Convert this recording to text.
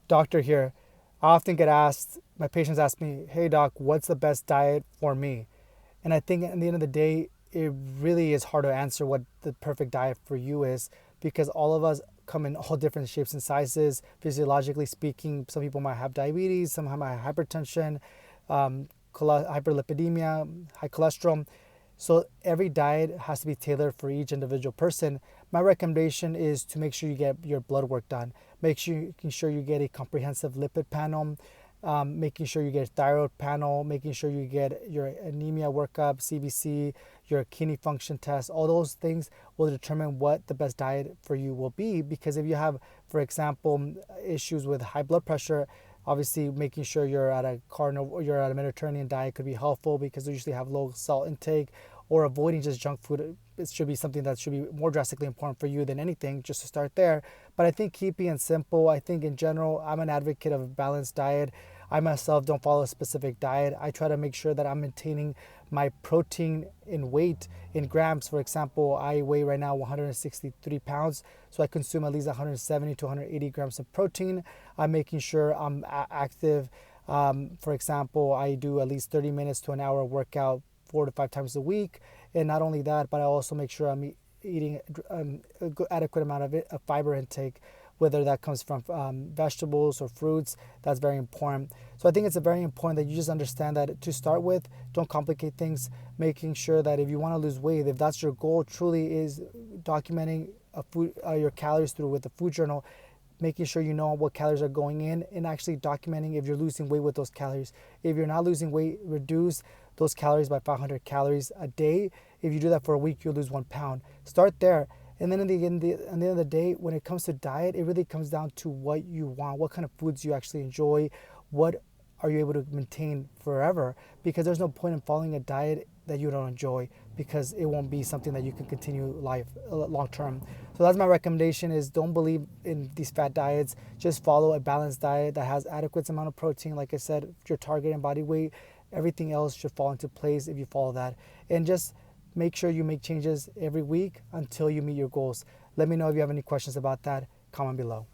doctor here. I often get asked, my patients ask me, hey doc, what's the best diet for me? And I think at the end of the day, it really is hard to answer what the perfect diet for you is, because all of us come in all different shapes and sizes. Physiologically speaking, some people might have diabetes, some might have hypertension, hyperlipidemia, high cholesterol. So every diet has to be tailored for each individual person. My recommendation is to make sure you get your blood work done. Making sure you get a comprehensive lipid panel, making sure you get a thyroid panel, making sure you get your anemia workup, CBC, your kidney function test. All those things will determine what the best diet for you will be. Because if you have, for example, issues with high blood pressure, obviously making sure you're at a you're at a Mediterranean diet could be helpful, because they usually have low salt intake. Or avoiding just junk food, it should be something that should be more drastically important for you than anything, just to start there. But I think keeping it simple, I think in general, I'm an advocate of a balanced diet. I myself don't follow a specific diet. I try to make sure that I'm maintaining my protein in weight in grams. For example, I weigh right now 163 pounds, so I consume at least 170 to 180 grams of protein. I'm making sure I'm active. For example, I do at least 30 minutes to an hour workout 4 to 5 times a week. And not only that, but I also make sure I'm eating a good, adequate amount of fiber intake, whether that comes from vegetables or fruits. That's very important. So I think it's very important that you just understand that to start with, don't complicate things. Making sure that if you want to lose weight, if that's your goal, truly is documenting your calories through with the food journal, making sure you know what calories are going in, and actually documenting if you're losing weight with those calories. If you're not losing weight, reduce those calories by 500 calories a day. If you do that for a week, you'll lose 1 pound. Start there. And then at the end of the day, when it comes to diet, it really comes down to what you want, what kind of foods you actually enjoy, what are you able to maintain forever, because there's no point in following a diet that you don't enjoy, because it won't be something that you can continue life long term. So that's my recommendation: is don't believe in these fat diets. Just follow a balanced diet that has adequate amount of protein. Like I said, your target and body weight, everything else should fall into place if you follow that. And just make sure you make changes every week until you meet your goals. Let me know if you have any questions about that. Comment below.